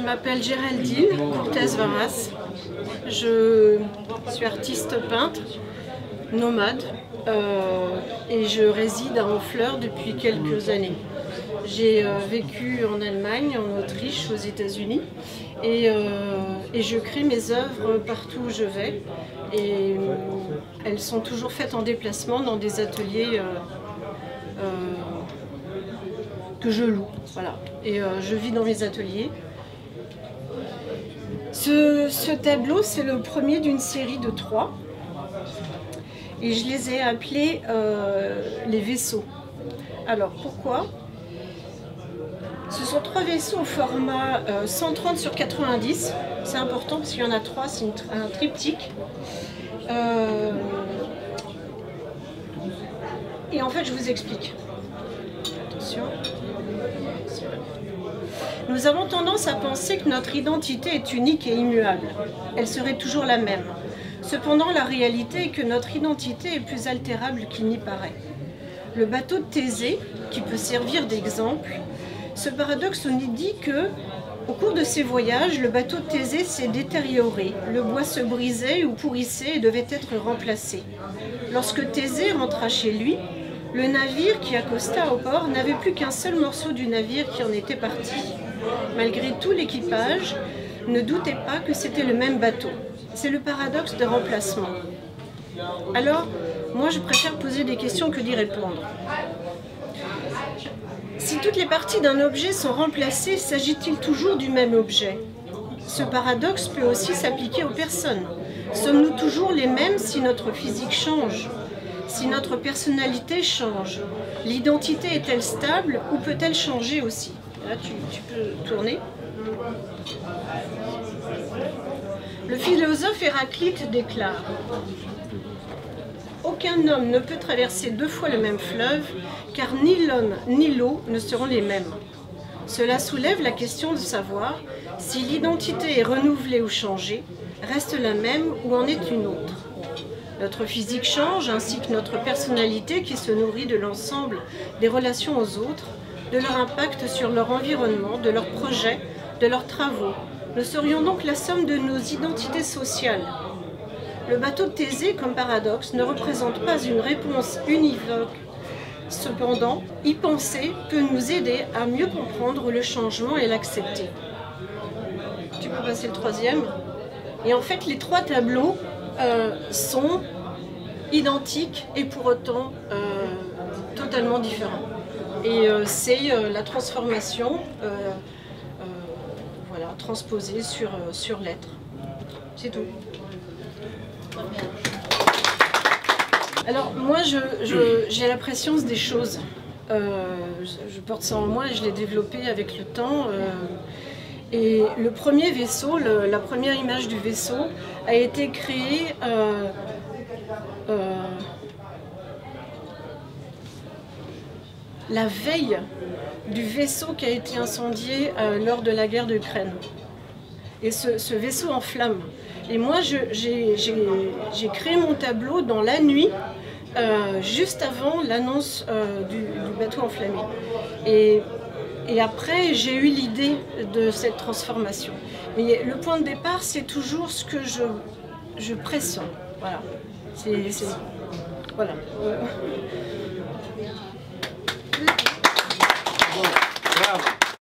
m'appelle Géraldine Cortès-Varas. Je suis artiste peintre, nomade, et je réside à Honfleur depuis quelques années. J'ai vécu en Allemagne, en Autriche, aux États-Unis, et je crée mes œuvres partout où je vais. Et elles sont toujours faites en déplacement dans des ateliers que je loue. Voilà. Et je vis dans mes ateliers. Ce tableau, c'est le premier d'une série de 3. Et je les ai appelés les vaisseaux. Alors pourquoi? Ce sont 3 vaisseaux au format 130 sur 90. C'est important parce qu'il y en a 3, c'est un triptyque. Et en fait, je vous explique. Attention. Nous avons tendance à penser que notre identité est unique et immuable. Elle serait toujours la même. Cependant, la réalité est que notre identité est plus altérable qu'il n'y paraît. Le bateau de Thésée, qui peut servir d'exemple, ce paradoxe nous dit que, au cours de ses voyages, le bateau de Thésée s'est détérioré, le bois se brisait ou pourrissait et devait être remplacé. Lorsque Thésée rentra chez lui, le navire qui accosta au port n'avait plus qu'un seul morceau du navire qui en était parti. Malgré tout, l'équipage ne doutait pas que c'était le même bateau. C'est le paradoxe de remplacement. Alors, moi je préfère poser des questions que d'y répondre. Si toutes les parties d'un objet sont remplacées, s'agit-il toujours du même objet? Ce paradoxe peut aussi s'appliquer aux personnes. Sommes-nous toujours les mêmes si notre physique change? Si notre personnalité change? L'identité est-elle stable ou peut-elle changer aussi? Là, tu peux tourner. Le philosophe Héraclite déclare: aucun homme ne peut traverser 2 fois le même fleuve, car ni l'homme ni l'eau ne seront les mêmes. Cela soulève la question de savoir si l'identité est renouvelée ou changée, reste la même ou en est une autre. Notre physique change, ainsi que notre personnalité qui se nourrit de l'ensemble des relations aux autres, de leur impact sur leur environnement, de leurs projets, de leurs travaux. Nous serions donc la somme de nos identités sociales. Le bateau de Thésée, comme paradoxe, ne représente pas une réponse univoque. Cependant, y penser peut nous aider à mieux comprendre le changement et l'accepter. Tu peux passer le 3e. Et en fait, les 3 tableaux sont identiques et pour autant totalement différents. Et c'est la transformation voilà, transposée sur l'être. C'est tout. Alors moi j'ai la préscience des choses. Je porte ça en moi et je l'ai développé avec le temps. Et le premier vaisseau, la première image du vaisseau a été créée la veille du vaisseau qui a été incendié lors de la guerre d'Ukraine. Et ce vaisseau en flammes. Et moi, j'ai créé mon tableau dans la nuit, juste avant l'annonce du bateau enflammé. Et après, j'ai eu l'idée de cette transformation. Mais le point de départ, c'est toujours ce que je pressens. Voilà. Voilà.